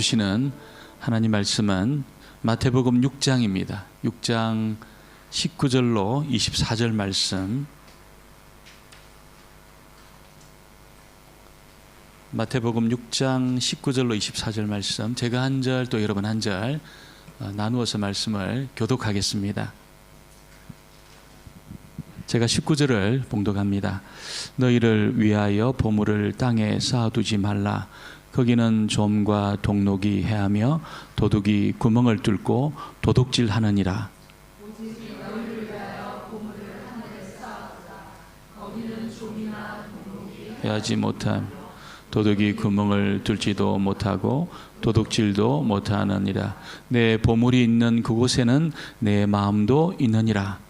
주시는 하나님 말씀은 마태복음 6장입니다. 6장 19절로 24절 말씀. 마태복음 6장 19절로 24절 말씀, 제가 한 절 또 여러분 한 절 나누어서 말씀을 교독하겠습니다. 제가 19절을 봉독합니다. 너희를 위하여 보물을 땅에 쌓아두지 말라. 거기는 좀과 동록이 해하며 도둑이 구멍을 뚫고 도둑질하느니라. 오직 너희를 위하여 보물을 하늘에 쌓아두라. 거기는 좀이나 동록이 해하지 못함, 도둑이 구멍을 뚫지도 못하고 도둑질도 못하느니라. 내 보물이 있는 그곳에는 내 마음도 있느니라.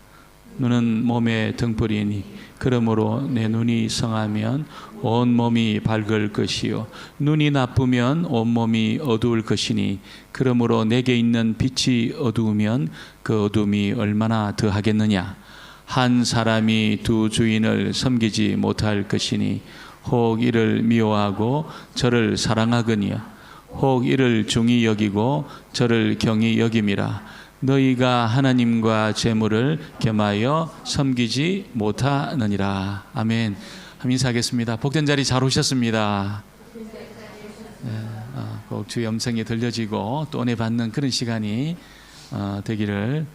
눈은 몸의 등불이니 그러므로 내 눈이 성하면 온 몸이 밝을 것이요 눈이 나쁘면 온 몸이 어두울 것이니 그러므로 내게 있는 빛이 어두우면 그 어둠이 얼마나 더하겠느냐. 한 사람이 두 주인을 섬기지 못할 것이니 혹 이를 미워하고 저를 사랑하거니와 혹 이를 중히 여기고 저를 경히 여김이라. 너희가 하나님과 재물을 겸하여 섬기지 못하느니라. 아멘. 인사하겠습니다. 복된 자리 잘 오셨습니다. 꼭 주의 음성이 들려지고 또 은혜 받는 그런 시간이 되기를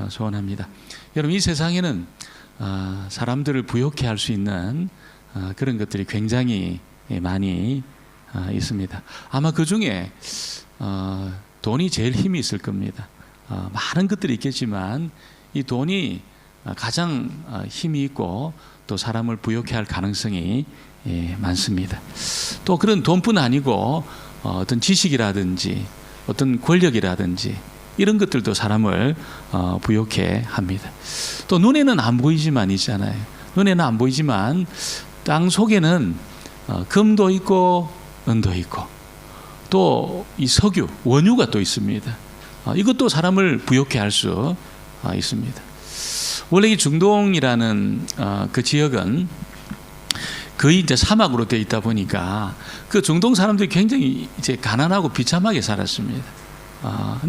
소원합니다. 여러분, 이 세상에는 사람들을 부욕해 할 수 있는 그런 것들이 굉장히 많이 있습니다. 아마 그 중에 돈이 제일 힘이 있을 겁니다. 많은 것들이 있겠지만 이 돈이 가장 힘이 있고 또 사람을 부욕해 할 가능성이 많습니다. 또 그런 돈뿐 아니고 어떤 지식이라든지 어떤 권력이라든지 이런 것들도 사람을 부욕해 합니다. 또 눈에는 안 보이지만 있잖아요. 눈에는 안 보이지만 땅 속에는 금도 있고 은도 있고 또 이 석유, 원유가 또 있습니다. 이것도 사람을 부욕해 할 수 있습니다. 원래 이 중동이라는 그 지역은 거의 이제 사막으로 되어 있다 보니까 그 중동 사람들이 굉장히 이제 가난하고 비참하게 살았습니다.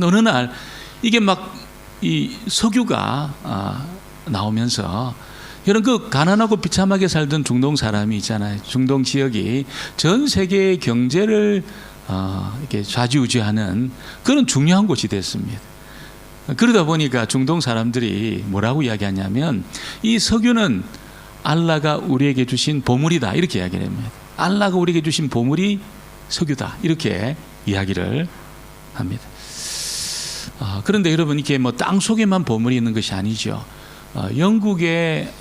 어느 날 이게 막 이 석유가 나오면서 이런 그 가난하고 비참하게 살던 중동 사람이 있잖아요. 중동 지역이 전 세계의 경제를 이렇게 좌지우지하는 그런 중요한 곳이 됐습니다. 그러다 보니까 중동 사람들이 뭐라고 이야기하냐면 이 석유는 알라가 우리에게 주신 보물이다 이렇게 이야기를 합니다. 알라가 우리에게 주신 보물이 석유다 이렇게 이야기를 합니다. 그런데 여러분, 이게 뭐 땅 속에만 보물이 있는 것이 아니죠. 영국의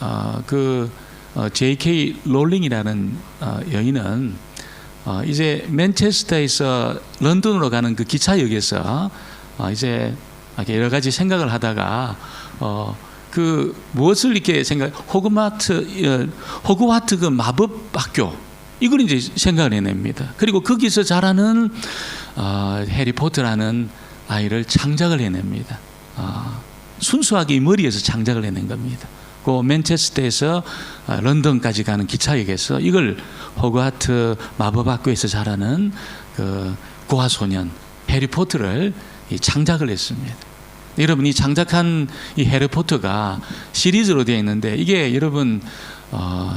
J.K. 롤링이라는 여인은 이제 맨체스터에서 런던으로 가는 그 기차역에서 이제 여러 가지 생각을 하다가 그 무엇을 이렇게 호그와트 그 마법 학교 이걸 이제 생각을 해냅니다. 그리고 거기서 자라는 해리포터라는 아이를 창작을 해냅니다. 순수하게 이 머리에서 창작을 해낸 겁니다. 그 맨체스터에서 런던까지 가는 기차역에서 이걸 호그와트 마법학교에서 자라는 그 고아소년 해리포터를 창작을 했습니다. 여러분, 이 창작한 이 해리포터가 시리즈로 되어 있는데 이게 여러분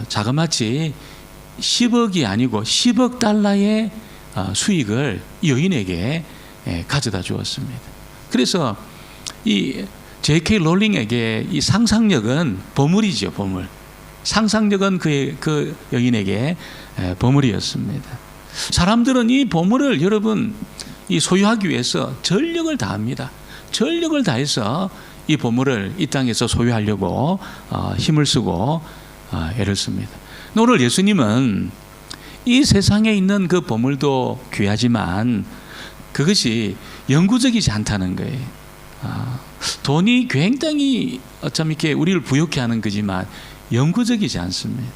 자그마치 10억이 아니고 10억 달러의 수익을 이 여인에게 가져다 주었습니다. 그래서 이 J.K. 롤링에게 이 상상력은 보물이죠, 보물. 상상력은 그 여인에게 보물이었습니다. 사람들은 이 보물을 여러분 이 소유하기 위해서 전력을 다합니다. 전력을 다해서 이 보물을 이 땅에서 소유하려고 힘을 쓰고 애를 씁니다. 오늘 예수님은 이 세상에 있는 그 보물도 귀하지만 그것이 영구적이지 않다는 거예요. 돈이 굉장히 어쩜 이렇게 우리를 부욕해 하는 거지만 영구적이지 않습니다.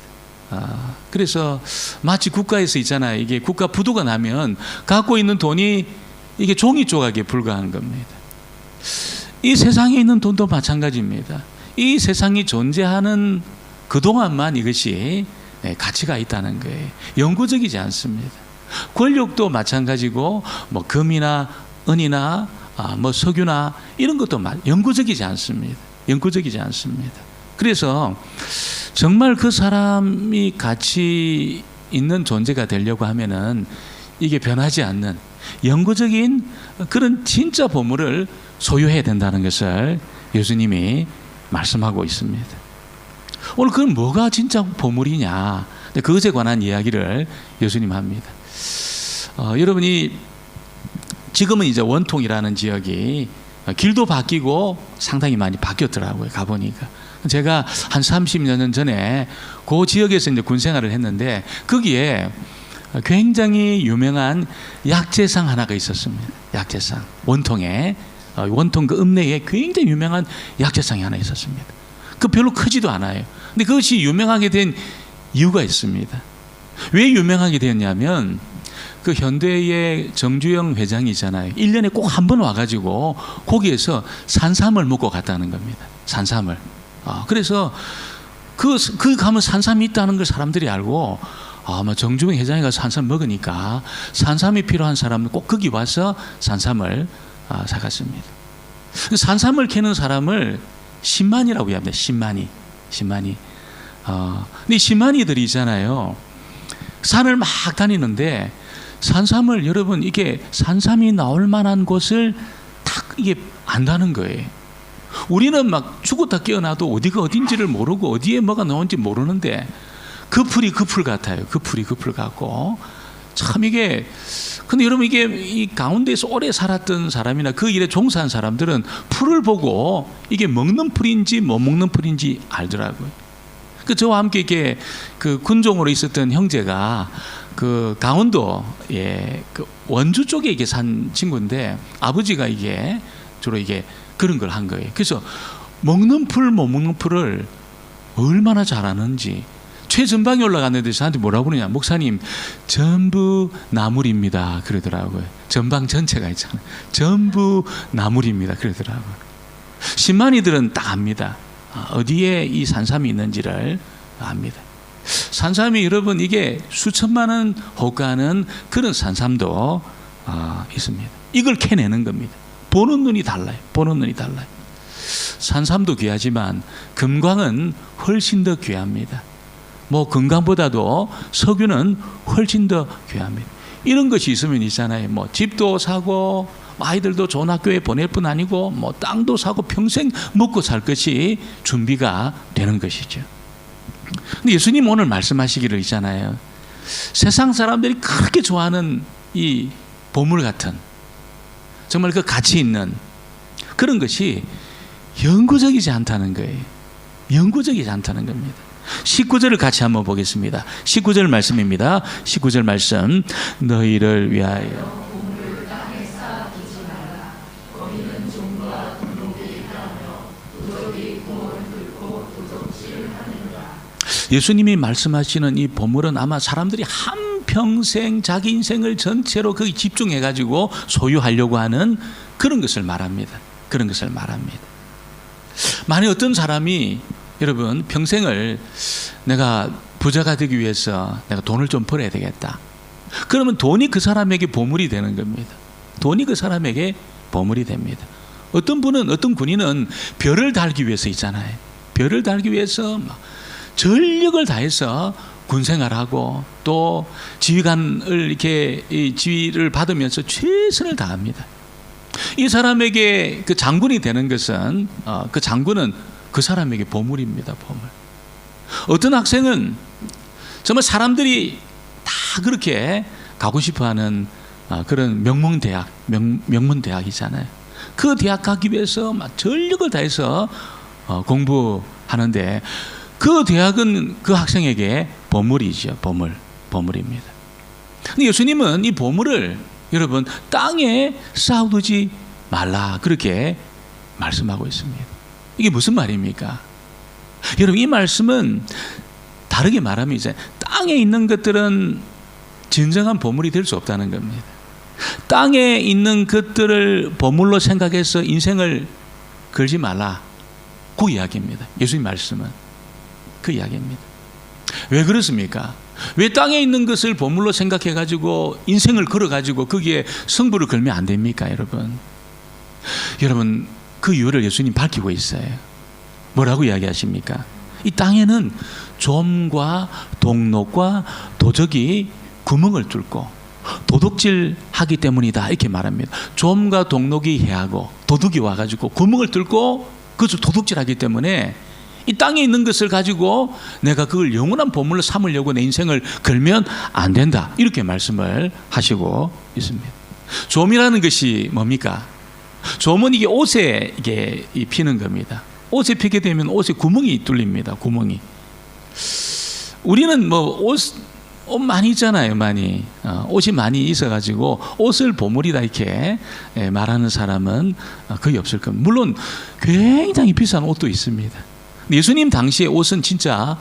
그래서 마치 국가에서 있잖아요. 이게 국가 부도가 나면 갖고 있는 돈이 이게 종이 조각에 불과한 겁니다. 이 세상에 있는 돈도 마찬가지입니다. 이 세상이 존재하는 그동안만 이것이 가치가 있다는 거예요. 영구적이지 않습니다. 권력도 마찬가지고 뭐 금이나 은이나 뭐 석유나 이런 것도 영구적이지 않습니다. 영구적이지 않습니다. 그래서 정말 그 사람이 가치 있는 존재가 되려고 하면은 이게 변하지 않는 영구적인 그런 진짜 보물을 소유해야 된다는 것을 예수님이 말씀하고 있습니다. 오늘 그건 뭐가 진짜 보물이냐, 그것에 관한 이야기를 예수님 합니다. 여러분이 지금은 이제 원통이라는 지역이 길도 바뀌고 상당히 많이 바뀌었더라고요. 가보니까 제가 한 30여 년 전에 그 지역에서 이제 군 생활을 했는데 거기에 굉장히 유명한 약재상 하나가 있었습니다. 약재상 원통에 원통 그 읍내에 굉장히 유명한 약재상이 하나 있었습니다. 그 별로 크지도 않아요. 근데 그것이 유명하게 된 이유가 있습니다. 왜 유명하게 되었냐면 그 현대의 정주영 회장이잖아요. 1년에 꼭 한 번 와가지고 거기에서 산삼을 먹고 갔다는 겁니다. 산삼을. 그래서 그 가면 산삼이 있다는 걸 사람들이 알고 뭐 정주영 회장이 가서 산삼 먹으니까 산삼이 필요한 사람은 꼭 거기 와서 산삼을 사갔습니다. 산삼을 캐는 사람을 신만이라고 합니다. 신만이. 근데 신만이들이 있잖아요. 산을 막 다니는데 산삼을 여러분 이게 산삼이 나올 만한 곳을 딱 이게 안다는 거예요. 우리는 막 죽었다 깨어나도 어디가 어딘지를 모르고 어디에 뭐가 나온지 모르는데 그 풀이 그 풀 같아요. 그 풀이 그 풀 같고 참 이게 근데 여러분 이게 이 가운데에서 오래 살았던 사람이나 그 일에 종사한 사람들은 풀을 보고 이게 먹는 풀인지 못 먹는 풀인지 알더라고요. 그 저와 함께 이렇게 그 군종으로 있었던 형제가 그 강원도 그 원주 쪽에 이게 산 친구인데 아버지가 이게 주로 이게 그런 걸 한 거예요. 그래서 먹는 풀 못 먹는 풀을 얼마나 잘하는지 최전방에 올라갔는데 저한테 뭐라고 그러냐, 목사님 전부 나물입니다 그러더라고요. 전방 전체가 있잖아요. 전부 나물입니다 그러더라고요. 신만이들은 딱 압니다. 어디에 이 산삼이 있는지를 압니다. 산삼이 여러분 이게 수천만 원 호가하는 그런 산삼도 있습니다. 이걸 캐내는 겁니다. 보는 눈이 달라요. 보는 눈이 달라요. 산삼도 귀하지만 금광은 훨씬 더 귀합니다. 뭐 금광보다도 석유는 훨씬 더 귀합니다. 이런 것이 있으면 있잖아요. 뭐 집도 사고 아이들도 좋은 학교에 보낼 뿐 아니고 뭐 땅도 사고 평생 먹고 살 것이 준비가 되는 것이죠. 근데 예수님 오늘 말씀하시기를 있잖아요. 세상 사람들이 그렇게 좋아하는 이 보물 같은 정말 그 가치 있는 그런 것이 영구적이지 않다는 거예요. 영구적이지 않다는 겁니다. 19절을 같이 한번 보겠습니다. 19절 말씀입니다. 19절 말씀. 너희를 위하여 예수님이 말씀하시는 이 보물은 아마 사람들이 한평생 자기 인생을 전체로 거기 집중해가지고 소유하려고 하는 그런 것을 말합니다. 그런 것을 말합니다. 만약 어떤 사람이 여러분 평생을 내가 부자가 되기 위해서 내가 돈을 좀 벌어야 되겠다. 그러면 돈이 그 사람에게 보물이 되는 겁니다. 돈이 그 사람에게 보물이 됩니다. 어떤 분은 어떤 군인은 별을 달기 위해서 있잖아요. 별을 달기 위해서 막 전력을 다해서 군생활하고 또 지휘관을 이렇게 지휘를 받으면서 최선을 다합니다. 이 사람에게 그 장군이 되는 것은 그 장군은 그 사람에게 보물입니다. 보물. 어떤 학생은 정말 사람들이 다 그렇게 가고 싶어하는 그런 명문 대학이잖아요. 그 대학 가기 위해서 막 전력을 다해서 공부하는데 그 대학은 그 학생에게 보물이죠. 보물입니다. 근데 예수님은 이 보물을 여러분 땅에 쌓아두지 말라 그렇게 말씀하고 있습니다. 이게 무슨 말입니까? 여러분 이 말씀은 다르게 말하면 이제 땅에 있는 것들은 진정한 보물이 될 수 없다는 겁니다. 땅에 있는 것들을 보물로 생각해서 인생을 걸지 말라 그 이야기입니다. 예수님 말씀은 그 이야기입니다. 왜 그렇습니까? 왜 땅에 있는 것을 보물로 생각해 가지고 인생을 걸어 가지고 거기에 승부를 걸면 안 됩니까, 여러분? 여러분, 그 이유를 예수님 밝히고 있어요. 뭐라고 이야기하십니까? 이 땅에는 좀과 동록과 도적이 구멍을 뚫고 도둑질하기 때문이다, 이렇게 말합니다. 좀과 동록이 해하고 도둑이 와가지고 구멍을 뚫고 그것을 도둑질하기 때문에 이 땅에 있는 것을 가지고 내가 그걸 영원한 보물로 삼으려고 내 인생을 걸면 안 된다, 이렇게 말씀을 하시고 있습니다. 좀이라는 것이 뭡니까? 좀은 이게 옷에 이게 피는 겁니다. 옷에 피게 되면 옷에 구멍이 뚫립니다. 구멍이. 우리는 뭐 옷 많이 있잖아요, 많이. 옷이 많이 있어가지고 옷을 보물이다 이렇게 말하는 사람은 거의 없을 겁니다. 물론 굉장히 비싼 옷도 있습니다. 예수님 당시의 옷은 진짜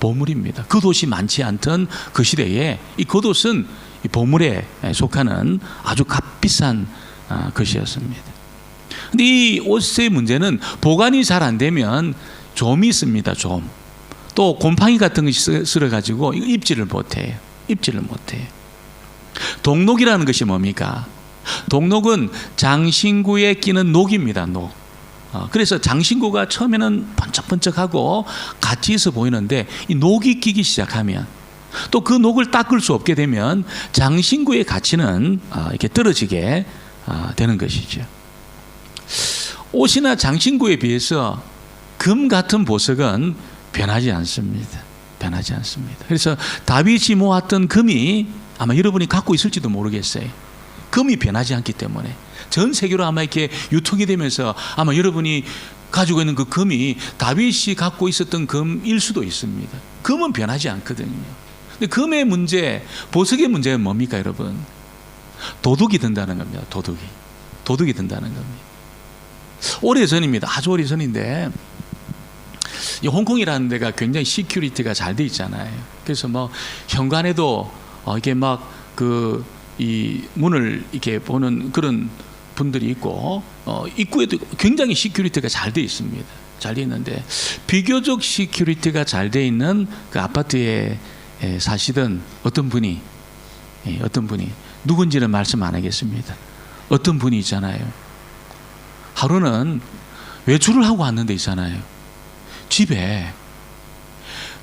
보물입니다. 겉옷이 많지 않던 그 시대에 이 겉옷은 보물에 속하는 아주 값비싼 것이었습니다. 근데 이 옷의 문제는 보관이 잘 안 되면 좀이 있습니다. 좀. 또 곰팡이 같은 것이 쓸어가지고 입지를 못해요. 입지를 못해요. 동록이라는 것이 뭡니까? 동록은 장신구에 끼는 녹입니다. 녹. 그래서 장신구가 처음에는 번쩍번쩍하고 같이 있어 보이는데 이 녹이 끼기 시작하면 또 그 녹을 닦을 수 없게 되면 장신구의 가치는 이렇게 떨어지게 되는 것이죠. 옷이나 장신구에 비해서 금 같은 보석은 변하지 않습니다. 변하지 않습니다. 그래서 다윗이 모았던 금이 아마 여러분이 갖고 있을지도 모르겠어요. 금이 변하지 않기 때문에 전 세계로 아마 이렇게 유통이 되면서 아마 여러분이 가지고 있는 그 금이 다윗이 갖고 있었던 금일 수도 있습니다. 금은 변하지 않거든요. 근데 금의 문제, 보석의 문제는 뭡니까, 여러분? 도둑이 든다는 겁니다. 도둑이 든다는 겁니다. 오래전입니다. 아주 오래전인데 이 홍콩이라는 데가 굉장히 시큐리티가 잘 돼 있잖아요. 그래서 뭐 현관에도 이게 막 이 문을 이렇게 보는 그런 분들이 있고 입구에도 굉장히 시큐리티가 잘 돼 있습니다. 잘 돼 있는데 비교적 시큐리티가 잘 돼 있는 그 아파트에 사시던 어떤 분이 누군지는 말씀 안 하겠습니다. 어떤 분이 있잖아요. 하루는 외출을 하고 왔는데 있잖아요. 집에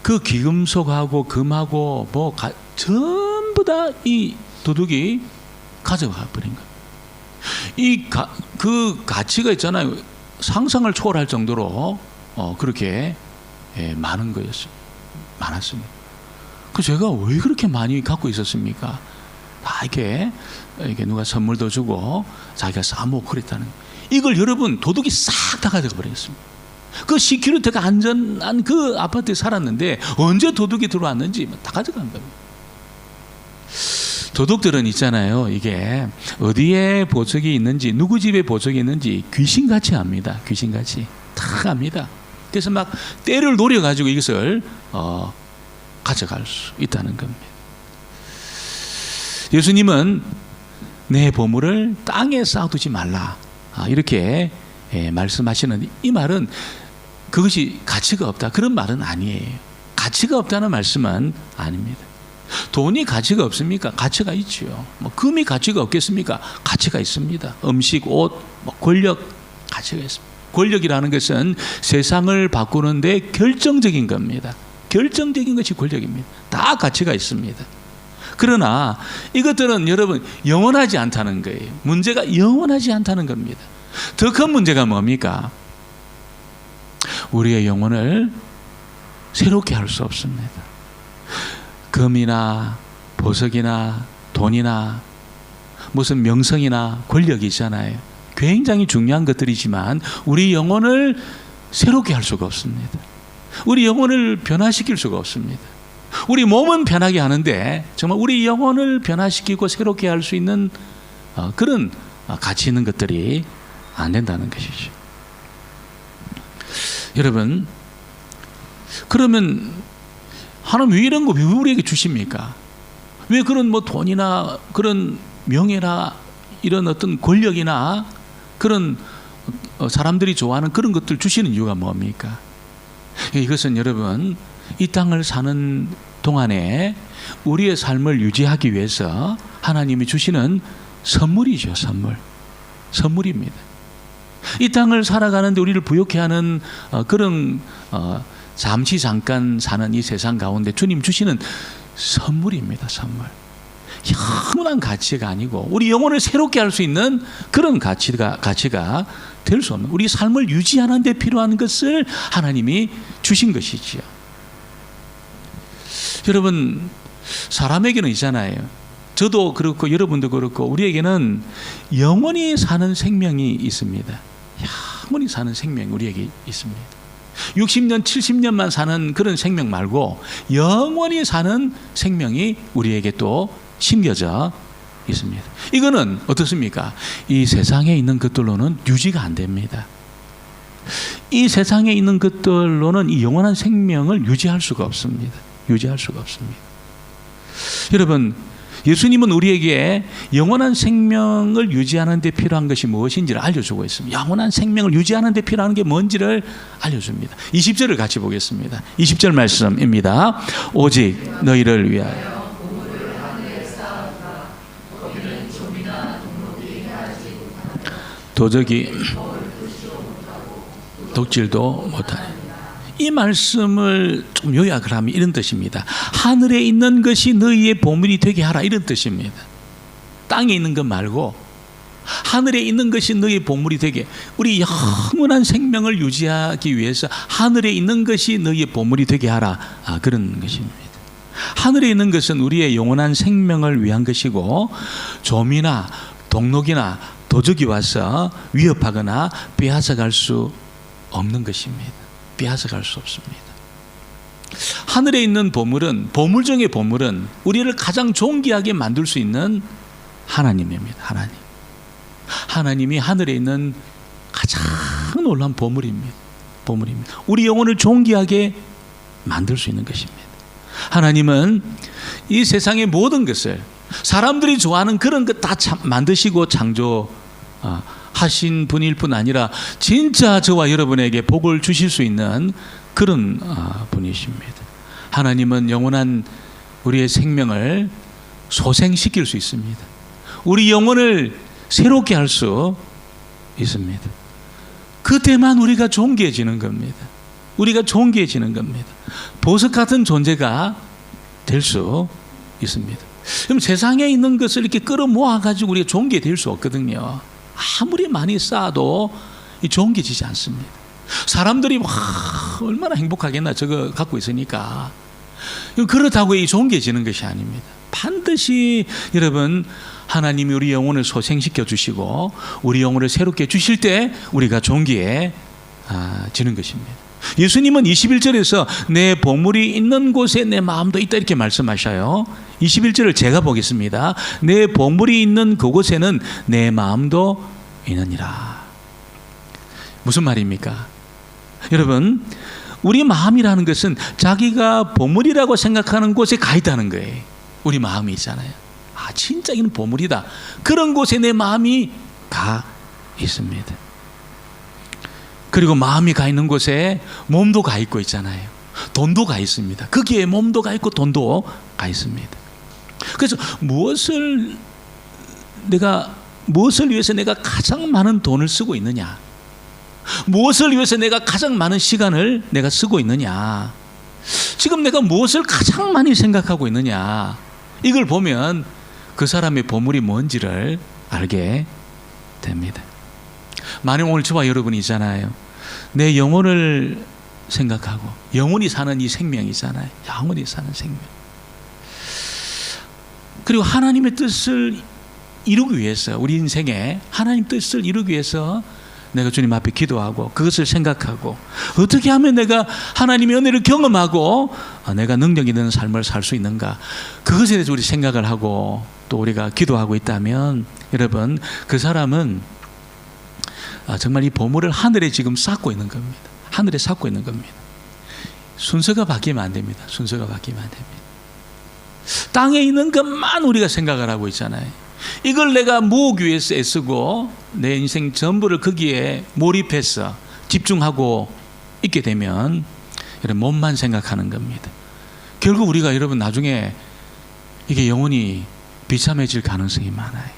그 귀금속하고 금하고 뭐 전부 다 이 도둑이 가져가 버린 거예요. 그 가치가 있잖아요. 상상을 초월할 정도로 그렇게 많은 거였어요. 많았습니다. 그래서 제가 왜 그렇게 많이 갖고 있었습니까? 다 이렇게 누가 선물도 주고 자기가 싸먹고 그랬다는 거예요. 이걸 여러분 도둑이 싹 다 가져가 버렸습니다. 그 시큐리티가 안전한 그 아파트에 살았는데 언제 도둑이 들어왔는지 다 가져간 겁니다. 도둑들은 있잖아요. 이게 어디에 보석이 있는지 누구 집에 보석이 있는지 귀신같이 압니다. 귀신같이 다 압니다. 그래서 막 때를 노려가지고 이것을 가져갈 수 있다는 겁니다. 예수님은 내 보물을 땅에 쌓아두지 말라 이렇게 말씀하시는 이 말은 그것이 가치가 없다 그런 말은 아니에요. 가치가 없다는 말씀은 아닙니다. 돈이 가치가 없습니까? 가치가 있죠. 뭐 금이 가치가 없겠습니까? 가치가 있습니다. 음식, 옷, 뭐 권력 가치가 있습니다. 권력이라는 것은 세상을 바꾸는데 결정적인 겁니다. 결정적인 것이 권력입니다. 다 가치가 있습니다. 그러나 이것들은 여러분 영원하지 않다는 거예요. 문제가 영원하지 않다는 겁니다. 더 큰 문제가 뭡니까? 우리의 영혼을 새롭게 할 수 없습니다. 금이나 보석이나 돈이나 무슨 명성이나 권력이 있잖아요. 굉장히 중요한 것들이지만 우리 영혼을 새롭게 할 수가 없습니다. 우리 영혼을 변화시킬 수가 없습니다. 우리 몸은 변하게 하는데 정말 우리 영혼을 변화시키고 새롭게 할 수 있는 그런 가치 있는 것들이 안 된다는 것이죠. 여러분, 그러면 하나님 왜 이런 거 왜 우리에게 주십니까? 왜 그런 뭐 돈이나 그런 명예나 이런 어떤 권력이나 그런 사람들이 좋아하는 그런 것들 주시는 이유가 뭡니까? 이것은 여러분 이 땅을 사는 동안에 우리의 삶을 유지하기 위해서 하나님이 주시는 선물이죠. 선물입니다. 이 땅을 살아가는데 우리를 부욕해 하는 그런 잠시 잠깐 사는 이 세상 가운데 주님 주시는 선물입니다. 선물. 영원한 가치가 아니고 우리 영혼을 새롭게 할 수 있는 그런 가치가 될 수 없는, 우리 삶을 유지하는 데 필요한 것을 하나님이 주신 것이지요. 여러분, 사람에게는 있잖아요. 저도 그렇고 여러분도 그렇고 우리에게는 영원히 사는 생명이 있습니다. 영원히 사는 생명이 우리에게 있습니다. 60년, 70년만 사는 그런 생명 말고 영원히 사는 생명이 우리에게 또 심겨져 있습니다. 이거는 어떻습니까? 이 세상에 있는 것들로는 유지가 안 됩니다. 이 세상에 있는 것들로는 이 영원한 생명을 유지할 수가 없습니다. 여러분, 예수님은 우리에게 영원한 생명을 유지하는 데 필요한 것이 무엇인지를 알려주고 있습니다. 영원한 생명을 유지하는 데 필요한 게 뭔지를 알려줍니다. 20절을 같이 보겠습니다. 20절 말씀입니다. 오직 너희를 위하여 도적이 독질도 못하네. 이 말씀을 좀 요약을 하면 이런 뜻입니다. 하늘에 있는 것이 너희의 보물이 되게 하라, 이런 뜻입니다. 땅에 있는 것 말고 하늘에 있는 것이 너희의 보물이 되게, 우리 영원한 생명을 유지하기 위해서 하늘에 있는 것이 너희의 보물이 되게 하라, 그런 것입니다. 하늘에 있는 것은 우리의 영원한 생명을 위한 것이고 좀이나 동록이나 도적이 와서 위협하거나 빼앗아갈 수 없는 것입니다. 빼앗아갈 수 없습니다. 하늘에 있는 보물은, 보물 중의 보물은 우리를 가장 존귀하게 만들 수 있는 하나님입니다. 하나님이 하늘에 있는 가장 놀라운 보물입니다. 우리 영혼을 존귀하게 만들 수 있는 것입니다. 하나님은 이 세상의 모든 것을, 사람들이 좋아하는 그런 것 다 만드시고 창조하신 분일 뿐 아니라 진짜 저와 여러분에게 복을 주실 수 있는 그런 분이십니다. 하나님은 영원한 우리의 생명을 소생시킬 수 있습니다. 우리 영혼을 새롭게 할 수 있습니다. 그때만 우리가 존귀해지는 겁니다. 보석 같은 존재가 될 수 있습니다. 그럼 세상에 있는 것을 이렇게 끌어모아가지고 우리가 존귀될 수 없거든요. 아무리 많이 쌓아도 존귀지지 않습니다. 사람들이 얼마나 행복하겠나, 저거 갖고 있으니까. 그렇다고 이 존귀해지는 것이 아닙니다. 반드시 여러분, 하나님이 우리 영혼을 소생시켜 주시고 우리 영혼을 새롭게 주실 때 우리가 존귀해지는 것입니다. 예수님은 21절에서 내 보물이 있는 곳에 내 마음도 있다, 이렇게 말씀하셔요. 21절을 제가 보겠습니다. 내 보물이 있는 그곳에는 내 마음도 있느니라. 무슨 말입니까? 여러분, 우리 마음이라는 것은 자기가 보물이라고 생각하는 곳에 가 있다는 거예요. 우리 마음이 있잖아요. 진짜 이건 보물이다. 그런 곳에 내 마음이 가 있습니다. 그리고 마음이 가 있는 곳에 몸도 가 있고 있잖아요. 돈도 가 있습니다. 거기에 몸도 가 있고 돈도 가 있습니다. 그래서 무엇을 위해서 내가 가장 많은 돈을 쓰고 있느냐, 무엇을 위해서 내가 가장 많은 시간을 내가 쓰고 있느냐, 지금 내가 무엇을 가장 많이 생각하고 있느냐, 이걸 보면 그 사람의 보물이 뭔지를 알게 됩니다. 만약 오늘 저와 여러분이 있잖아요. 내 영혼을 생각하고 영원히 사는 이 생명이 있잖아요. 영원히 사는 생명. 그리고 하나님의 뜻을 이루기 위해서, 우리 인생에 하나님 뜻을 이루기 위해서 내가 주님 앞에 기도하고 그것을 생각하고 어떻게 하면 내가 하나님의 은혜를 경험하고 내가 능력 있는 삶을 살 수 있는가, 그것에 대해서 우리 생각을 하고 또 우리가 기도하고 있다면, 여러분, 그 사람은 정말 이 보물을 하늘에 지금 쌓고 있는 겁니다. 하늘에 쌓고 있는 겁니다. 순서가 바뀌면 안 됩니다. 땅에 있는 것만 우리가 생각을 하고 있잖아요. 이걸 내가 모으기 위해서 애쓰고 내 인생 전부를 거기에 몰입해서 집중하고 있게 되면, 몸만 생각하는 겁니다. 결국 우리가 여러분 나중에 이게 영혼이 비참해질 가능성이 많아요.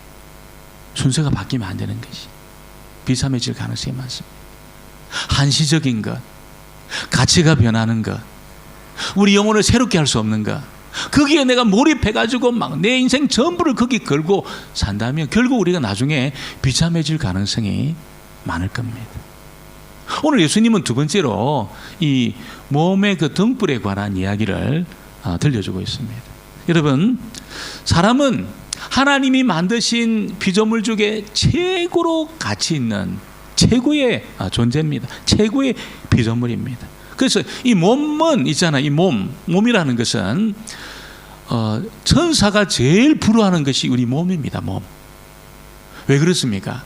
순서가 바뀌면 안 되는 것이. 비참해질 가능성이 많습니다. 한시적인 것, 가치가 변하는 것, 우리 영혼을 새롭게 할 수 없는 것, 거기에 내가 몰입해가지고 막 내 인생 전부를 거기 걸고 산다면 결국 우리가 나중에 비참해질 가능성이 많을 겁니다. 오늘 예수님은 두 번째로 이 몸의 그 등불에 관한 이야기를 들려주고 있습니다. 여러분, 사람은 하나님이 만드신 피조물 중에 최고로 가치 있는 최고의 존재입니다. 최고의 피조물입니다. 그래서 이 몸은 있잖아. 이 몸이라는 것은 천사가 제일 부러워하는 것이 우리 몸입니다. 몸. 왜 그렇습니까?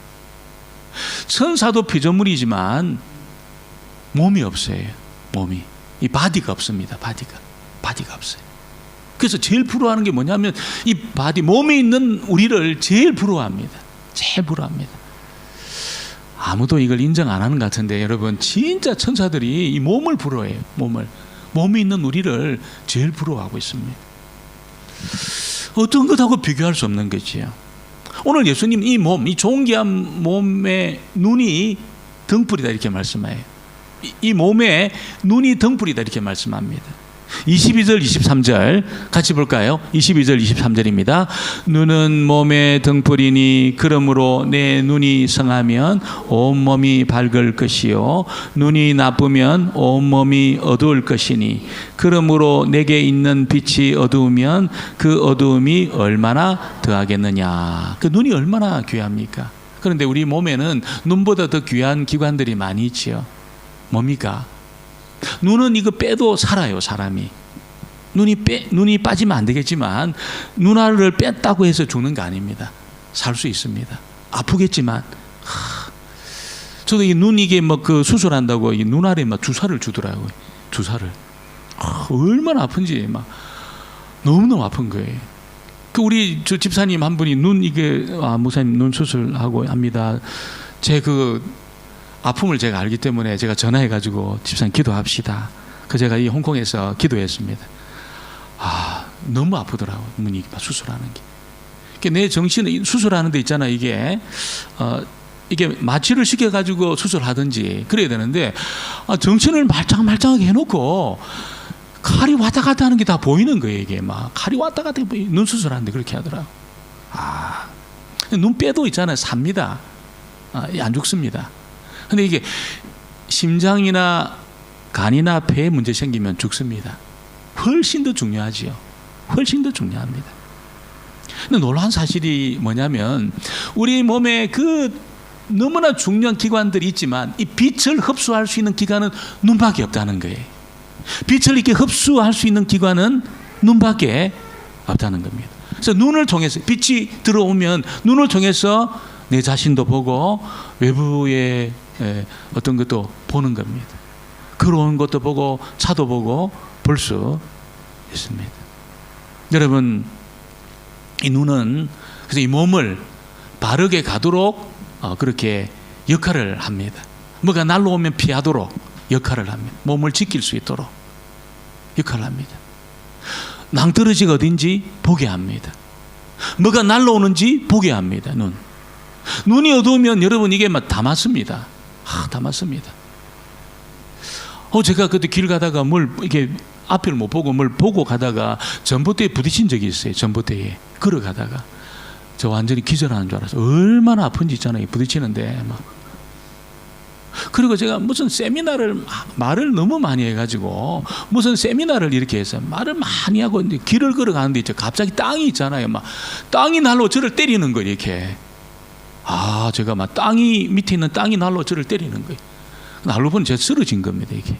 천사도 피조물이지만 몸이 없어요. 몸이. 이 바디가 없습니다. 바디가 없어요. 그래서 제일 부러워하는 게 뭐냐면 이 바디, 몸에 있는 우리를 제일 부러워합니다. 제일 부러워합니다. 아무도 이걸 인정 안 하는 것 같은데 여러분, 진짜 천사들이 이 몸을 부러워해요. 몸에 있는 우리를 제일 부러워하고 있습니다. 어떤 것하고 비교할 수 없는 거지요. 오늘 예수님 이 몸, 이 존귀한 몸의 눈이 등불이다 이렇게 말씀해요. 이 몸에 눈이 등불이다 이렇게 말씀합니다. 22절 23절 같이 볼까요? 22절 23절입니다. 눈은 몸의 등불이니 그러므로 내 눈이 성하면 온몸이 밝을 것이요 눈이 나쁘면 온몸이 어두울 것이니 그러므로 내게 있는 빛이 어두우면 그 어두움이 얼마나 더하겠느냐. 그 눈이 얼마나 귀합니까? 그런데 우리 몸에는 눈보다 더 귀한 기관들이 많이 있지요. 뭡니까? 눈은 이거 빼도 살아요, 사람이. 눈이 빠지면 안 되겠지만 눈알을 뺐다고 해서 죽는 거 아닙니다. 살 수 있습니다. 아프겠지만 저도 이 눈 이게 뭐 그 수술한다고 이 눈알에 막 주사를 주더라고요. 주사를. 얼마나 아픈지 막 너무너무 아픈 거예요. 그 우리 저 집사님 한 분이 눈 이게 목사님 눈 수술하고 합니다. 제 그 아픔을 제가 알기 때문에 제가 전화해가지고 집사님 기도합시다. 그 제가 이 홍콩에서 기도했습니다. 너무 아프더라고 눈이 수술하는 게. 내 정신을 수술하는 데 있잖아 이게 마취를 시켜가지고 수술하든지 그래야 되는데 정신을 말짱말짱하게 해놓고 칼이 왔다 갔다 하는 게 다 보이는 거예요. 이게 막 칼이 왔다 갔다 눈 수술하는데 그렇게 하더라고. 눈 빼도 있잖아요 삽니다. 안 죽습니다. 근데 이게 심장이나 간이나 폐에 문제 생기면 죽습니다. 훨씬 더 중요하지요. 훨씬 더 중요합니다. 근데 놀라운 사실이 뭐냐면 우리 몸에 그 너무나 중요한 기관들이 있지만 이 빛을 흡수할 수 있는 기관은 눈밖에 없다는 거예요. 빛을 이렇게 흡수할 수 있는 기관은 눈밖에 없다는 겁니다. 그래서 눈을 통해서 빛이 들어오면 눈을 통해서 내 자신도 보고 외부의 어떤 것도 보는 겁니다. 걸어오는 것도 보고 차도 보고 볼 수 있습니다. 여러분, 이 눈은 그래서 이 몸을 바르게 가도록 그렇게 역할을 합니다. 뭐가 날라오면 피하도록 역할을 합니다. 몸을 지킬 수 있도록 역할을 합니다. 낭떠러지가 어딘지 보게 합니다. 뭐가 날라오는지 보게 합니다. 눈이 어두우면 여러분 이게 막 다 맞습니다. 다 맞습니다. 제가 그때 길 가다가 뭘 이렇게 앞을 못 보고 뭘 보고 가다가 전봇대에 부딪힌 적이 있어요. 전봇대에 걸어가다가 저 완전히 기절하는 줄 알았어요. 얼마나 아픈지 있잖아요. 부딪히는데 막. 그리고 제가 무슨 세미나를 말을 너무 많이 해가지고 무슨 세미나를 이렇게 해서 말을 많이 하고 길을 걸어가는데 있죠. 갑자기 땅이 있잖아요. 막 땅이 날로 저를 때리는 거예요. 이렇게. 제가 막 밑에 있는 땅이 날로 저를 때리는 거예요. 날로 보니 제가 쓰러진 겁니다. 이게.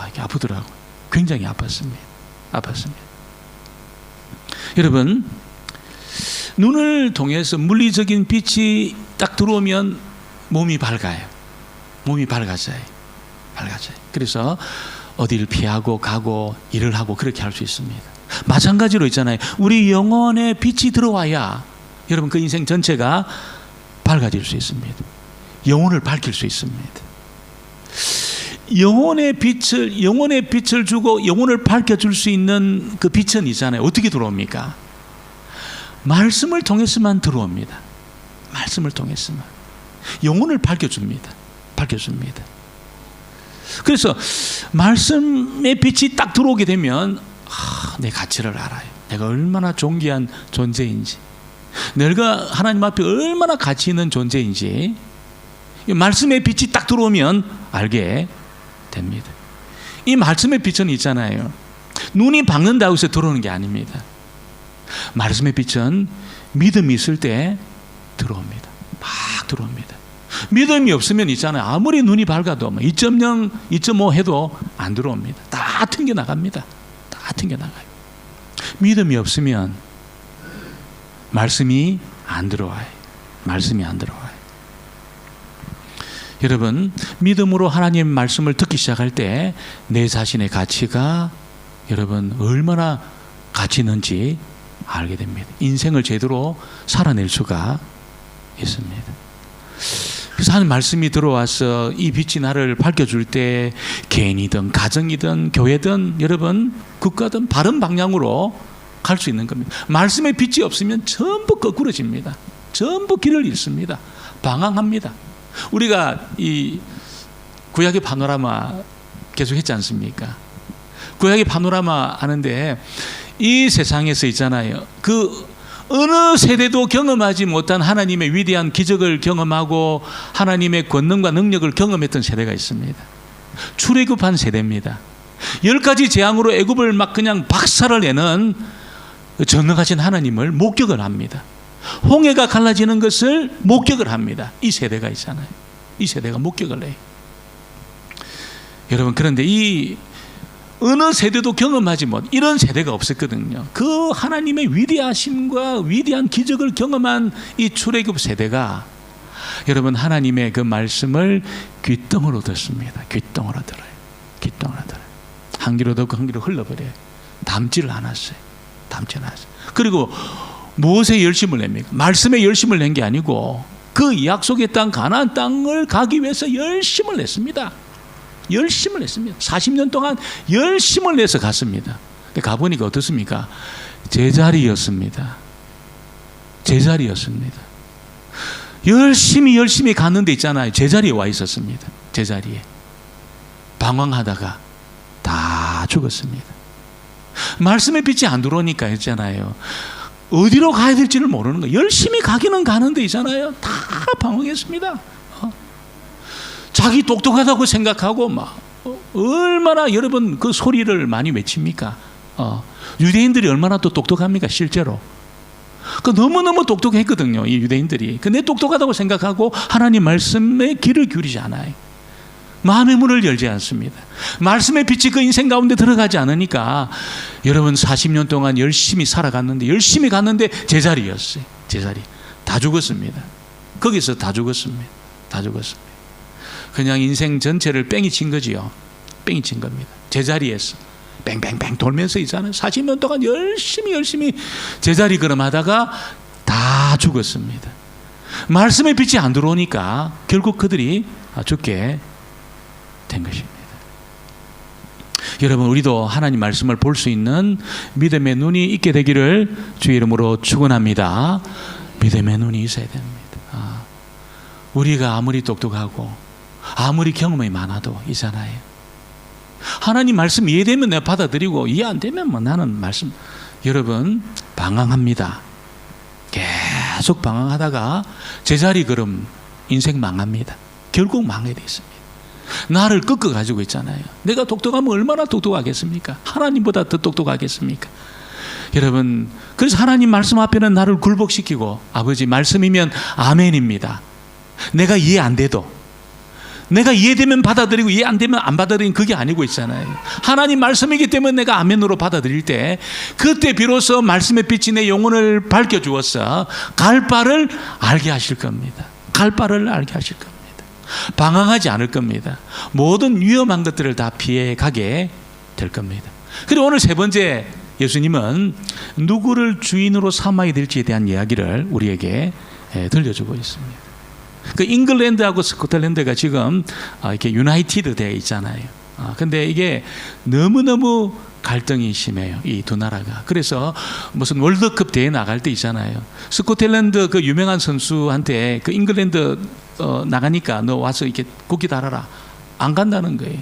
이게 아프더라고요. 굉장히 아팠습니다. 여러분, 눈을 통해서 물리적인 빛이 딱 들어오면 몸이 밝아요. 몸이 밝아져요. 그래서 어디를 피하고 가고 일을 하고 그렇게 할 수 있습니다. 마찬가지로 있잖아요. 우리 영혼에 빛이 들어와야 여러분 그 인생 전체가 밝아질 수 있습니다. 영혼을 밝힐 수 있습니다. 영혼의 빛을 주고 영혼을 밝혀줄 수 있는 그 빛은 있잖아요. 어떻게 들어옵니까? 말씀을 통해서만 들어옵니다. 말씀을 통해서만. 영혼을 밝혀줍니다. 그래서 말씀의 빛이 딱 들어오게 되면 내 가치를 알아요. 내가 얼마나 존귀한 존재인지, 내가 하나님 앞에 얼마나 가치 있는 존재인지 말씀의 빛이 딱 들어오면 알게 됩니다. 이 말씀의 빛은 있잖아요. 눈이 밝는다고 해서 들어오는 게 아닙니다. 말씀의 빛은 믿음이 있을 때 들어옵니다. 막 들어옵니다. 믿음이 없으면 있잖아요. 아무리 눈이 밝아도 2.0, 2.5 해도 안 들어옵니다. 다 튕겨나갑니다. 다 튕겨나가요. 믿음이 없으면 말씀이 안 들어와요. 말씀이 안 들어와요. 여러분, 믿음으로 하나님 말씀을 듣기 시작할 때 내 자신의 가치가 여러분 얼마나 가치 있는지 알게 됩니다. 인생을 제대로 살아낼 수가 있습니다. 그래서 하나님 말씀이 들어와서 이 빛이 나를 밝혀줄 때 개인이든 가정이든 교회든 여러분 국가든 바른 방향으로 갈 수 있는 겁니다. 말씀의 빛이 없으면 전부 거꾸러집니다. 전부 길을 잃습니다. 방황합니다. 우리가 이 구약의 파노라마 계속 했지 않습니까? 구약의 파노라마 하는데 이 세상에서 있잖아요. 그 어느 세대도 경험하지 못한 하나님의 위대한 기적을 경험하고 하나님의 권능과 능력을 경험했던 세대가 있습니다. 출애굽한 세대입니다. 10가지 재앙으로 애굽을 막 그냥 박살을 내는 전능하신 하나님을 목격을 합니다. 홍해가 갈라지는 것을 목격을 합니다. 이 세대가 있잖아요. 이 세대가 목격을 해요. 여러분, 그런데 이 어느 세대도 경험하지 못 이런 세대가 없었거든요. 그 하나님의 위대하심과 위대한 기적을 경험한 이 출애굽 세대가 여러분 하나님의 그 말씀을 귓등으로 듣습니다. 귓등으로 들어요. 귓등으로 들어요. 한 귀로 듣고 한 귀로 흘러버려요. 담지를 않았어요. 담지 않았어요. 그리고 무엇에 열심을 냅니까? 말씀에 열심을 낸 게 아니고 그 약속의 땅 가나안 땅을 가기 위해서 열심을 냈습니다. 열심을 냈습니다. 40년 동안 열심을 내서 갔습니다. 가보니까 어떻습니까? 제자리였습니다. 제자리였습니다. 열심히 갔는데 있잖아요. 제자리에 와 있었습니다. 제자리에. 방황하다가 다 죽었습니다. 말씀의 빛이 안 들어오니까 있잖아요. 어디로 가야 될지를 모르는 거예요. 열심히 가기는 가는데 있잖아요. 다 방황했습니다. 자기 똑똑하다고 생각하고 막 얼마나 여러분 그 소리를 많이 외칩니까? 유대인들이 얼마나 또 똑똑합니까? 실제로 그 너무너무 똑똑했거든요. 이 유대인들이. 근데 똑똑하다고 생각하고 하나님 말씀에 귀를 기울이지 않아요. 마음의 문을 열지 않습니다. 말씀의 빛이 그 인생 가운데 들어가지 않으니까 여러분 40년 동안 열심히 살아갔는데 열심히 갔는데 제자리였어요. 제자리. 다 죽었습니다. 거기서 다 죽었습니다. 다 죽었습니다. 그냥 인생 전체를 뺑이 친 거지요. 뺑이 친 겁니다. 제자리에서 뺑뺑뺑 돌면서 있잖아요. 40년 동안 열심히 제자리 걸음하다가 다 죽었습니다. 말씀의 빛이 안 들어오니까 결국 그들이 죽게 된 것입니다. 여러분, 우리도 하나님 말씀을 볼 수 있는 믿음의 눈이 있게 되기를 주의 이름으로 축원합니다. 믿음의 눈이 있어야 됩니다. 우리가 아무리 똑똑하고 아무리 경험이 많아도 있잖아요. 하나님 말씀 이해되면 내가 받아들이고 이해 안 되면 뭐 나는 말씀. 여러분, 방황합니다. 계속 방황하다가 제자리 걸음 인생 망합니다. 결국 망하게 돼 있습니다. 나를 꺾어 가지고 있잖아요. 내가 똑똑하면 얼마나 똑똑하겠습니까? 하나님보다 더 똑똑하겠습니까? 여러분, 그래서 하나님 말씀 앞에는 나를 굴복시키고 아버지 말씀이면 아멘입니다. 내가 이해 안 돼도 내가 이해되면 받아들이고 이해 안 되면 안 받아들이는 그게 아니고 있잖아요. 하나님 말씀이기 때문에 내가 아멘으로 받아들일 때 그때 비로소 말씀의 빛이 내 영혼을 밝혀주어서 갈 바를 알게 하실 겁니다. 갈 바를 알게 하실 겁니다. 방황하지 않을 겁니다. 모든 위험한 것들을 다 피해 가게 될 겁니다. 그리고 오늘 세 번째, 예수님은 누구를 주인으로 삼아야 될지에 대한 이야기를 우리에게 들려주고 있습니다. 그 잉글랜드하고 스코틀랜드가 지금 이렇게 유나이티드 되어 있잖아요. 근데 이게 너무너무 갈등이 심해요. 이 두 나라가. 그래서 무슨 월드컵 대회 나갈 때 있잖아요. 스코틀랜드 그 유명한 선수한테 그 잉글랜드 나가니까 너 와서 이렇게 국기 달아라. 안 간다는 거예요.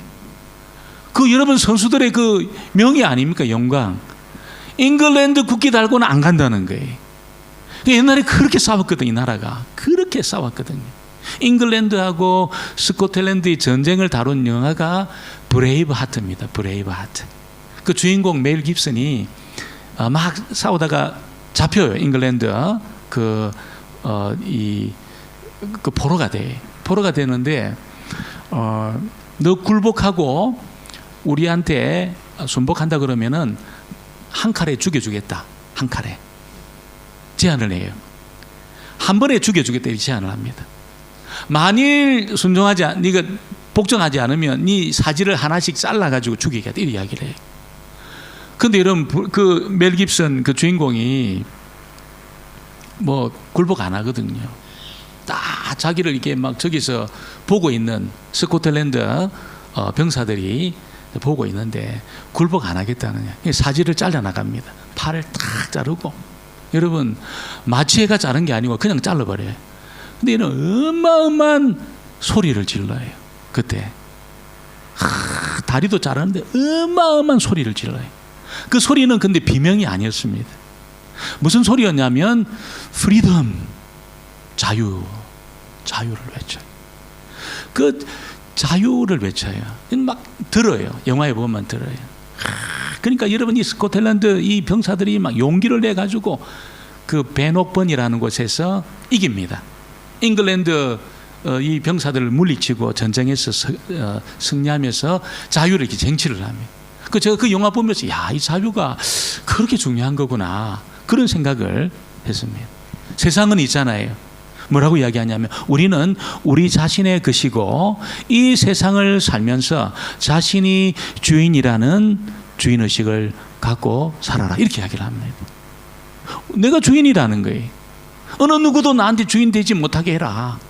그 여러분 선수들의 그 명예 아닙니까? 영광. 잉글랜드 국기 달고는 안 간다는 거예요. 옛날에 그렇게 싸웠거든요. 이 나라가. 그렇게 싸웠거든요. 잉글랜드하고 스코틀랜드의 전쟁을 다룬 영화가 브레이브 하트입니다. 브레이브 하트. 그 주인공 멜 깁슨이 막 싸우다가 잡혀요. 잉글랜드 그 포로가 돼. 포로가 되는데 너 굴복하고 우리한테 순복한다 그러면은 한 칼에 죽여주겠다. 한 칼에 제안을 해요. 한 번에 죽여주겠다 이 제안을 합니다. 만일 순종하지 네가 복종하지 않으면 네 사지를 하나씩 잘라가지고 죽이겠다 이 이야기를 해요. 근데 여러분 그 멜 깁슨 그 주인공이 뭐 굴복 안 하거든요. 딱 자기를 이렇게 막 저기서 보고 있는 스코틀랜드 병사들이 보고 있는데 굴복 안 하겠다는 사지를 잘라 나갑니다. 팔을 탁 자르고 여러분 마취해가 자른 게 아니고 그냥 잘라버려요. 근데 이런 어마어마한 소리를 질러요. 그때 다리도 자르는데 어마어마한 소리를 질러요. 그 소리는 근데 비명이 아니었습니다. 무슨 소리였냐면 프리덤, 자유를 외쳐요. 그 자유를 외쳐요. 막 들어요. 영화에 보면 들어요. 그러니까 여러분 이 스코틀랜드 이 병사들이 막 용기를 내 가지고 그 베녹번이라는 곳에서 이깁니다. 잉글랜드 이 병사들을 물리치고 전쟁에서 승리하면서 자유를 이렇게 쟁취를 합니다. 제가 그 영화 보면서 야, 이 자유가 그렇게 중요한 거구나 그런 생각을 했습니다. 세상은 있잖아요. 뭐라고 이야기하냐면 우리는 우리 자신의 것이고 이 세상을 살면서 자신이 주인이라는 주인의식을 갖고 살아라 이렇게 이야기를 합니다. 내가 주인이라는 거예요. 어느 누구도 나한테 주인 되지 못하게 해라.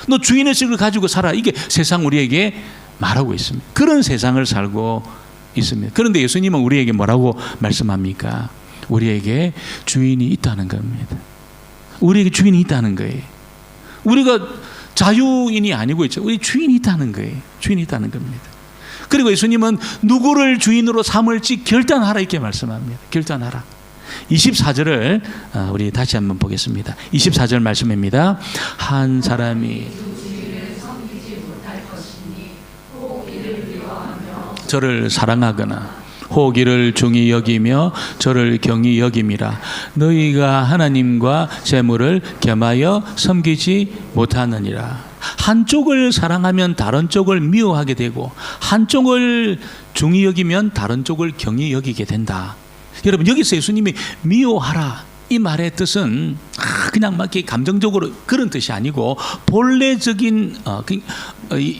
너 주인의식을 가지고 살아. 이게 세상 우리에게 말하고 있습니다. 그런 세상을 살고 있습니다. 그런데 예수님은 우리에게 뭐라고 말씀합니까? 우리에게 주인이 있다는 겁니다. 우리에게 주인이 있다는 거예요. 우리가 자유인이 아니고 있죠. 우리 주인이 있다는 거예요. 주인이 있다는 겁니다. 그리고 예수님은 누구를 주인으로 삼을지 결단하라 이렇게 말씀합니다. 결단하라. 24절을 우리 다시 한번 보겠습니다. 24절 말씀입니다. 한 사람이 저를 사랑하거나 혹 이를 중히 여기며 저를 경히 여김이라. 너희가 하나님과 재물을 겸하여 섬기지 못하느니라. 한쪽을 사랑하면 다른 쪽을 미워하게 되고 한쪽을 중히 여기면 다른 쪽을 경히 여기게 된다. 여러분 여기서 예수님이 미워하라 이 말의 뜻은 그냥 막 이렇게 감정적으로 그런 뜻이 아니고 본래적인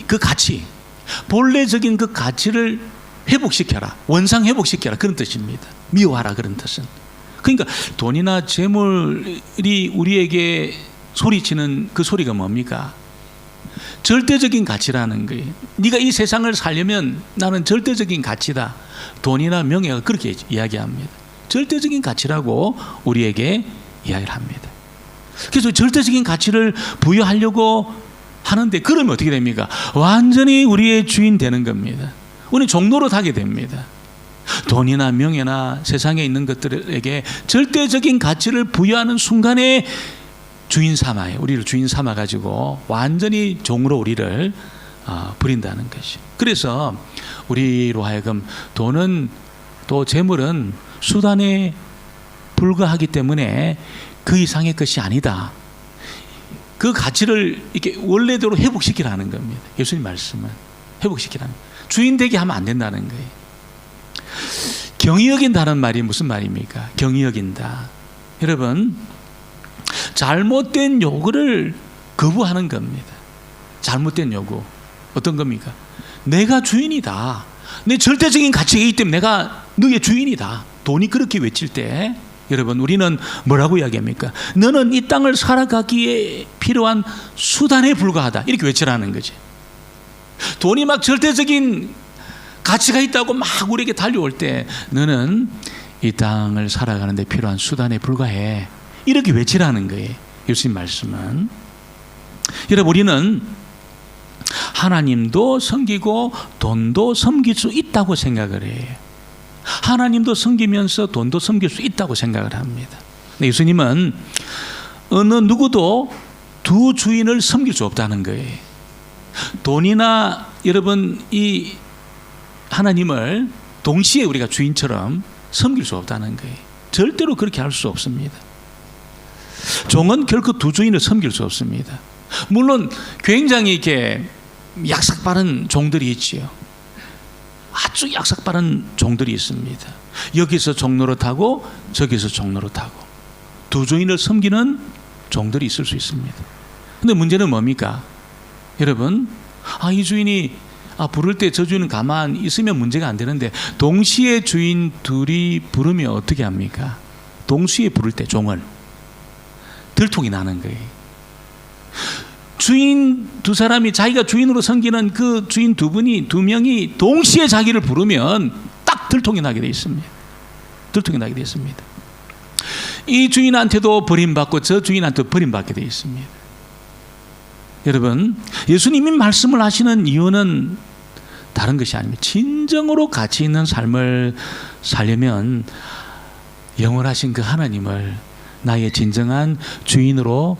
그 가치, 본래적인 그 가치를 회복시켜라, 원상 회복시켜라 그런 뜻입니다. 미워하라 그런 뜻은. 그러니까 돈이나 재물이 우리에게 소리치는 그 소리가 뭡니까? 절대적인 가치라는 거예요. 네가 이 세상을 살려면 나는 절대적인 가치다. 돈이나 명예가 그렇게 이야기합니다. 절대적인 가치라고 우리에게 이야기를 합니다. 그래서 절대적인 가치를 부여하려고 하는데 그러면 어떻게 됩니까? 완전히 우리의 주인 되는 겁니다. 우리는 종노릇 하게 됩니다. 돈이나 명예나 세상에 있는 것들에게 절대적인 가치를 부여하는 순간에 주인 삼아요. 우리를 주인 삼아 가지고 완전히 종으로 우리를 부린다는 것이. 그래서 우리로 하여금 돈은 또 재물은 수단에 불과하기 때문에 그 이상의 것이 아니다. 그 가치를 이렇게 원래대로 회복시키라는 겁니다. 예수님 말씀은 회복시키라는 거예요. 주인 되게 하면 안 된다는 거예요. 경히 여긴다는 말이 무슨 말입니까? 경히 여긴다. 여러분 잘못된 요구를 거부하는 겁니다. 잘못된 요구 어떤 겁니까? 내가 주인이다. 내 절대적인 가치이기 때문에 내가 너의 주인이다. 돈이 그렇게 외칠 때 여러분, 우리는 뭐라고 이야기합니까? 너는 이 땅을 살아가기에 필요한 수단에 불과하다, 이렇게 외치라는 거지. 돈이 막 절대적인 가치가 있다고 막 우리에게 달려올 때 너는 이 땅을 살아가는 데 필요한 수단에 불과해, 이렇게 외치라는 거예요. 예수님 말씀은. 여러분, 우리는 하나님도 섬기고 돈도 섬길 수 있다고 생각을 해요. 하나님도 섬기면서 돈도 섬길 수 있다고 생각을 합니다. 예수님은 어느 누구도 두 주인을 섬길 수 없다는 거예요. 돈이나 여러분 이 하나님을 동시에 우리가 주인처럼 섬길 수 없다는 거예요. 절대로 그렇게 할 수 없습니다. 종은 결코 두 주인을 섬길 수 없습니다. 물론 굉장히 이렇게 약삭 빠른 종들이 있지요. 아주 약삭 빠른 종들이 있습니다. 여기서 종노릇하고 저기서 종노릇하고 두 주인을 섬기는 종들이 있을 수 있습니다. 근데 문제는 뭡니까? 여러분, 이 주인이 부를 때 저 주인은 가만히 있으면 문제가 안 되는데 동시에 주인 둘이 부르면 어떻게 합니까? 동시에 부를 때 종을 들통이 나는 거예요. 주인 두 사람이 자기가 주인으로 섬기는 그 주인 두 명이 동시에 자기를 부르면 딱 들통이 나게 되어 있습니다. 들통이 나게 되어 있습니다. 이 주인한테도 버림받고 저 주인한테도 버림받게 되어 있습니다. 여러분, 예수님이 말씀을 하시는 이유는 다른 것이 아닙니다. 진정으로 가치 있는 삶을 살려면 영원하신 그 하나님을 나의 진정한 주인으로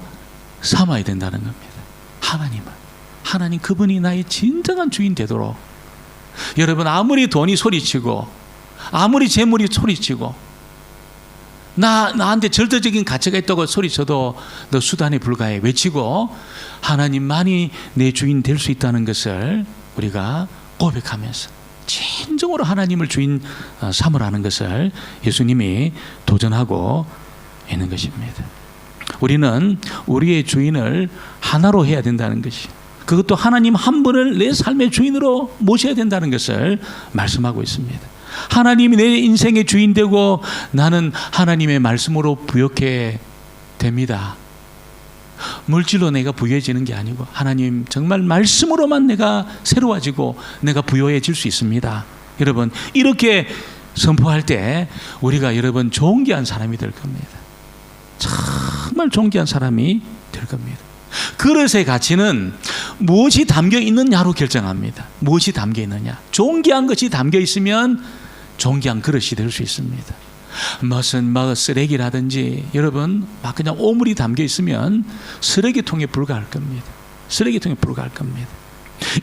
삼아야 된다는 겁니다. 하나님 그분이 나의 진정한 주인 되도록. 여러분, 아무리 돈이 소리치고 아무리 재물이 소리치고 나한테 절대적인 가치가 있다고 소리쳐도 너 수단에 불과해 외치고 하나님만이 내 주인 될 수 있다는 것을 우리가 고백하면서 진정으로 하나님을 주인 삼으라는 것을 예수님이 도전하고 있는 것입니다. 우리는 우리의 주인을 하나로 해야 된다는 것이, 그것도 하나님 한 분을 내 삶의 주인으로 모셔야 된다는 것을 말씀하고 있습니다. 하나님이 내 인생의 주인 되고 나는 하나님의 말씀으로 부욕해 됩니다. 물질로 내가 부유해지는 게 아니고 하나님 정말 말씀으로만 내가 새로워지고 내가 부유해질 수 있습니다. 여러분, 이렇게 선포할 때 우리가 여러분 존귀한 사람이 될 겁니다. 정말 존귀한 사람이 될 겁니다. 그릇의 가치는 무엇이 담겨 있느냐로 결정합니다. 무엇이 담겨 있느냐. 존귀한 것이 담겨 있으면 존귀한 그릇이 될 수 있습니다. 무슨 쓰레기라든지 여러분 막 그냥 오물이 담겨 있으면 쓰레기통에 불과할 겁니다. 쓰레기통에 불과할 겁니다.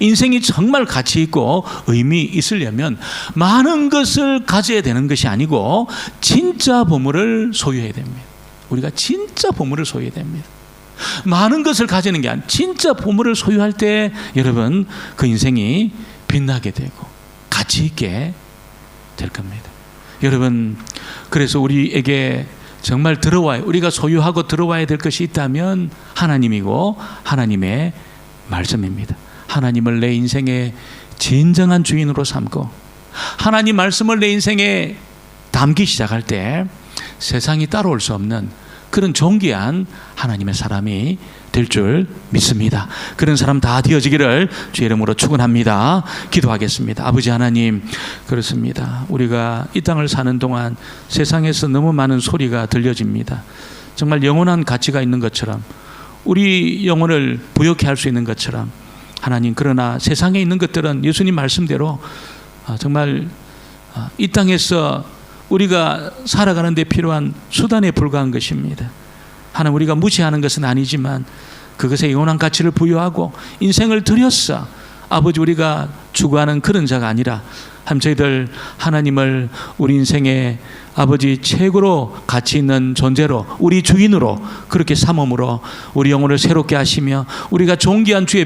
인생이 정말 가치 있고 의미 있으려면 많은 것을 가져야 되는 것이 아니고 진짜 보물을 소유해야 됩니다. 우리가 진짜 보물을 소유해야 됩니다. 많은 것을 가지는 게 아니라 진짜 보물을 소유할 때 여러분 그 인생이 빛나게 되고 가치 있게 될 겁니다. 여러분, 그래서 우리에게 정말 우리가 소유하고 들어와야 될 것이 있다면 하나님이고 하나님의 말씀입니다. 하나님을 내 인생의 진정한 주인으로 삼고 하나님 말씀을 내 인생에 담기 시작할 때 세상이 따라올 수 없는 그런 존귀한 하나님의 사람이 될 줄 믿습니다. 그런 사람 다 되어지기를 주의 이름으로 축원합니다. 기도하겠습니다. 아버지 하나님, 그렇습니다. 우리가 이 땅을 사는 동안 세상에서 너무 많은 소리가 들려집니다. 정말 영원한 가치가 있는 것처럼 우리 영혼을 부욕해 할 수 있는 것처럼 하나님, 그러나 세상에 있는 것들은 예수님 말씀대로 정말 이 땅에서 우리가 살아가는 데 필요한 수단에 불과한 것입니다. 하나님, 우리가 무시하는 것은 아니지만 그것에 영원한 가치를 부여하고 인생을 들여서 아버지 우리가 추구하는 그런 자가 아니라 저희들 하나님을 우리 인생의 아버지 최고로 가치 있는 존재로 우리 주인으로 그렇게 삼음으로 우리 영혼을 새롭게 하시며 우리가 존귀한 주의